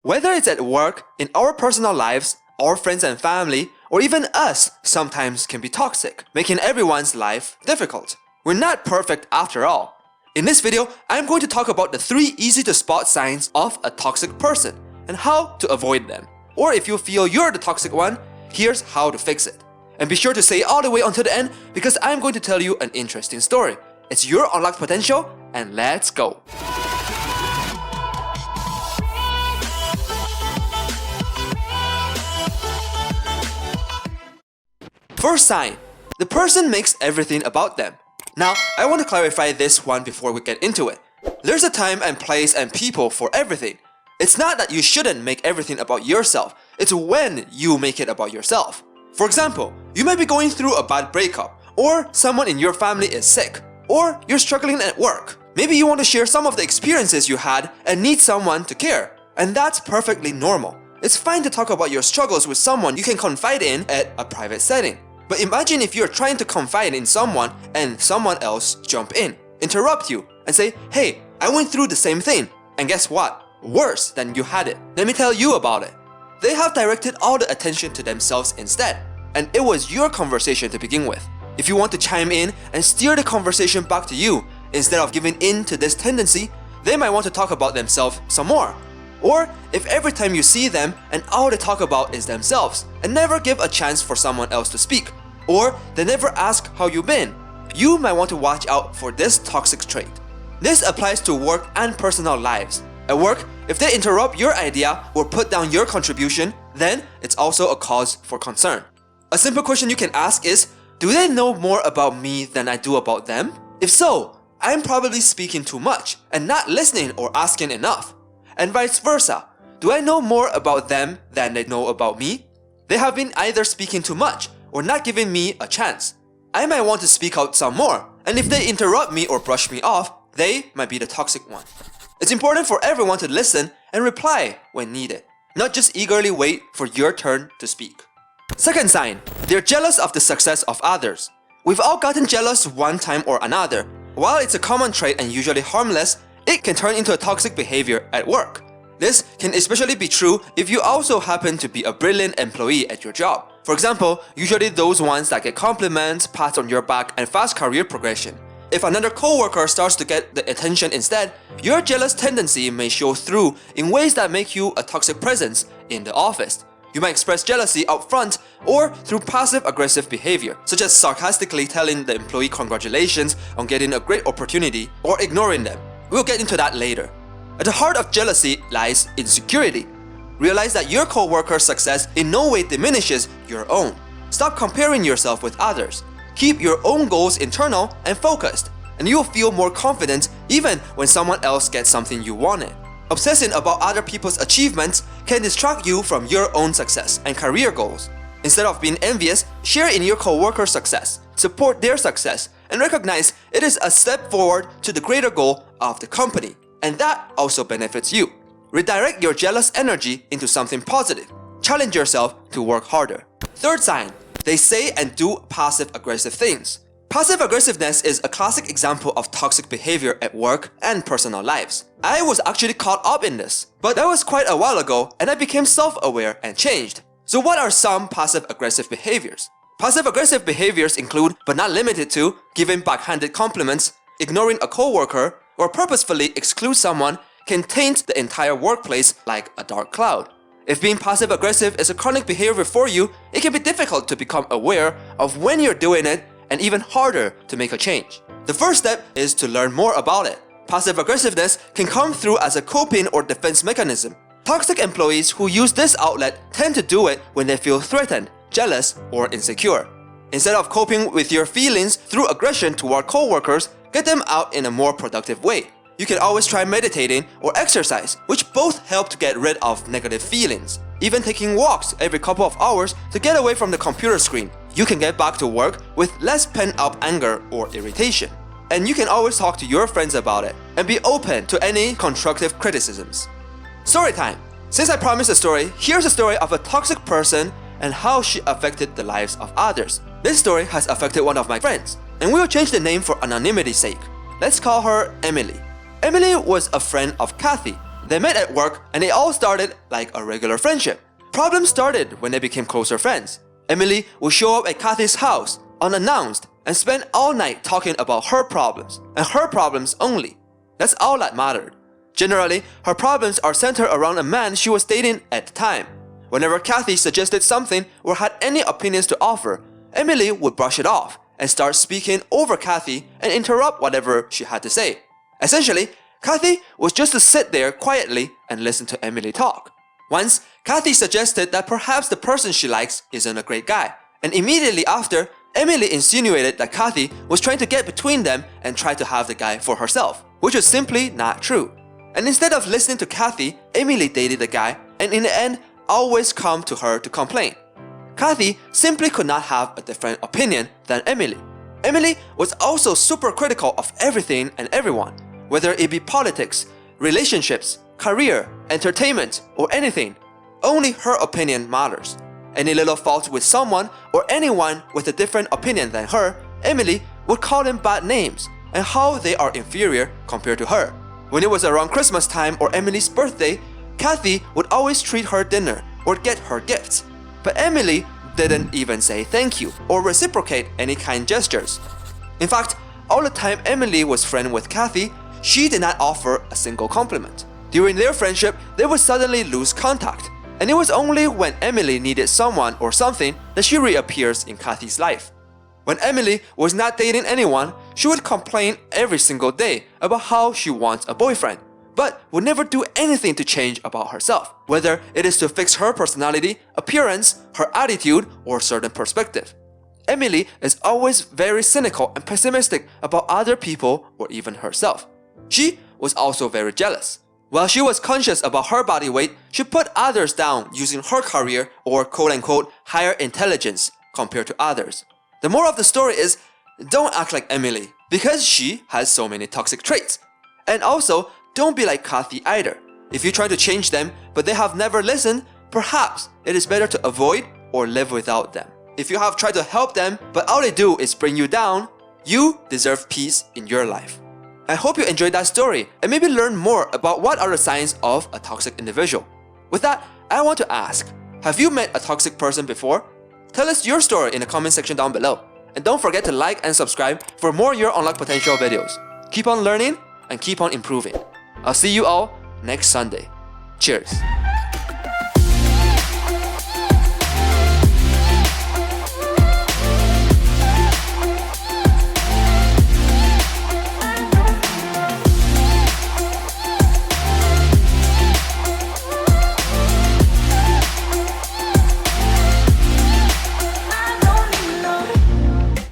Whether it's at work, in our personal lives, our friends and family, or even us sometimes can be toxic, making everyone's life difficult. We're not perfect after all. In this video, I'm going to talk about the 3 easy to spot signs of a toxic person and how to avoid them. Or if you feel you're the toxic one, here's how to fix it. And be sure to stay all the way until the end because I'm going to tell you an interesting story. It's your unlocked potential, and let's go. First sign, the person makes everything about them. Now, I want to clarify this one before we get into it. There's a time and place and people for everything. It's not that you shouldn't make everything about yourself, it's when you make it about yourself. For example, you might be going through a bad breakup, or someone in your family is sick, or you're struggling at work. Maybe you want to share some of the experiences you had and need someone to care, and that's perfectly normal. It's fine to talk about your struggles with someone you can confide in at a private setting. But imagine if you're trying to confide in someone and someone else jump in, interrupt you, and say, "Hey, I went through the same thing, and guess what? Worse than you had it. Let me tell you about it." They have directed all the attention to themselves instead, and it was your conversation to begin with. If you want to chime in and steer the conversation back to you, instead of giving in to this tendency, they might want to talk about themselves some more. Or if every time you see them and all they talk about is themselves and never give a chance for someone else to speak, or they never ask how you've been, you might want to watch out for this toxic trait. This applies to work and personal lives. At work, if they interrupt your idea or put down your contribution, then it's also a cause for concern. A simple question you can ask is, do they know more about me than I do about them? If so, I'm probably speaking too much and not listening or asking enough. And vice versa, do I know more about them than they know about me? They have been either speaking too much or not giving me a chance. I might want to speak out some more, and if they interrupt me or brush me off, they might be the toxic one. It's important for everyone to listen and reply when needed, not just eagerly wait for your turn to speak. Second sign, they're jealous of the success of others. We've all gotten jealous one time or another. While it's a common trait and usually harmless, it can turn into a toxic behavior at work. This can especially be true if you also happen to be a brilliant employee at your job. For example, usually those ones that get compliments, pats on your back, and fast career progression. If another coworker starts to get the attention instead, your jealous tendency may show through in ways that make you a toxic presence in the office. You might express jealousy out front or through passive-aggressive behavior, such as sarcastically telling the employee congratulations on getting a great opportunity or ignoring them. We'll get into that later. At the heart of jealousy lies insecurity. Realize that your coworker's success in no way diminishes your own. Stop comparing yourself with others. Keep your own goals internal and focused, and you'll feel more confident even when someone else gets something you wanted. Obsessing about other people's achievements can distract you from your own success and career goals. Instead of being envious, share in your coworker's success, support their success, and recognize it is a step forward to the greater goal of the company, and that also benefits you. Redirect your jealous energy into something positive. Challenge yourself to work harder. Third sign, they say and do passive-aggressive things. Passive aggressiveness is a classic example of toxic behavior at work and personal lives. I was actually caught up in this, but that was quite a while ago and I became self-aware and changed. So what are some passive-aggressive behaviors? Passive-aggressive behaviors include, but not limited to, giving backhanded compliments, ignoring a coworker, or purposefully exclude someone can taint the entire workplace like a dark cloud. If being passive-aggressive is a chronic behavior for you, it can be difficult to become aware of when you're doing it and even harder to make a change. The first step is to learn more about it. Passive-aggressiveness can come through as a coping or defense mechanism. Toxic employees who use this outlet tend to do it when they feel threatened, jealous, or insecure. Instead of coping with your feelings through aggression toward coworkers, get them out in a more productive way. You can always try meditating or exercise, which both help to get rid of negative feelings. Even taking walks every couple of hours to get away from the computer screen. You can get back to work with less pent-up anger or irritation. And you can always talk to your friends about it and be open to any constructive criticisms. Story time! Since I promised a story, here's a story of a toxic person and how she affected the lives of others. This story has affected one of my friends, and we'll change the name for anonymity's sake. Let's call her Emily. Emily was a friend of Kathy, They met at work and it all started like a regular friendship. Problems started when they became closer friends. Emily would show up at Kathy's house unannounced and spend all night talking about her problems and her problems only. That's all that mattered. Generally, her problems are centered around a man she was dating at the time. Whenever Kathy suggested something or had any opinions to offer, Emily would brush it off and start speaking over Kathy and interrupt whatever she had to say. Essentially, Kathy was just to sit there quietly and listen to Emily talk. Once, Kathy suggested that perhaps the person she likes isn't a great guy, and immediately after, Emily insinuated that Kathy was trying to get between them and try to have the guy for herself, which was simply not true. And instead of listening to Kathy, Emily dated the guy and in the end always come to her to complain. Kathy simply could not have a different opinion than Emily. Emily was also super critical of everything and everyone, whether it be politics, relationships, career, entertainment, or anything. Only her opinion matters. Any little fault with someone or anyone with a different opinion than her, Emily would call them bad names and how they are inferior compared to her. When it was around Christmas time or Emily's birthday, Kathy would always treat her dinner or get her gifts. But Emily didn't even say thank you or reciprocate any kind gestures. In fact, all the time Emily was friends with Kathy, she did not offer a single compliment. During their friendship, they would suddenly lose contact, and it was only when Emily needed someone or something that she reappears in Kathy's life. When Emily was not dating anyone, she would complain every single day about how she wants a boyfriend, but would never do anything to change about herself, whether it is to fix her personality, appearance, her attitude, or certain perspective. Emily is always very cynical and pessimistic about other people or even herself. She was also very jealous. While she was conscious about her body weight, she put others down using her career or quote-unquote higher intelligence compared to others. The moral of the story is, don't act like Emily because she has so many toxic traits. And also, don't be like Kathy either. If you try to change them but they have never listened, perhaps it is better to avoid or live without them. If you have tried to help them but all they do is bring you down, you deserve peace in your life. I hope you enjoyed that story and maybe learn more about what are the signs of a toxic individual. With that, I want to ask, have you met a toxic person before? Tell us your story in the comment section down below. And don't forget to like and subscribe for more Your Unlock Potential videos. Keep on learning and keep on improving. I'll see you all next Sunday. Cheers!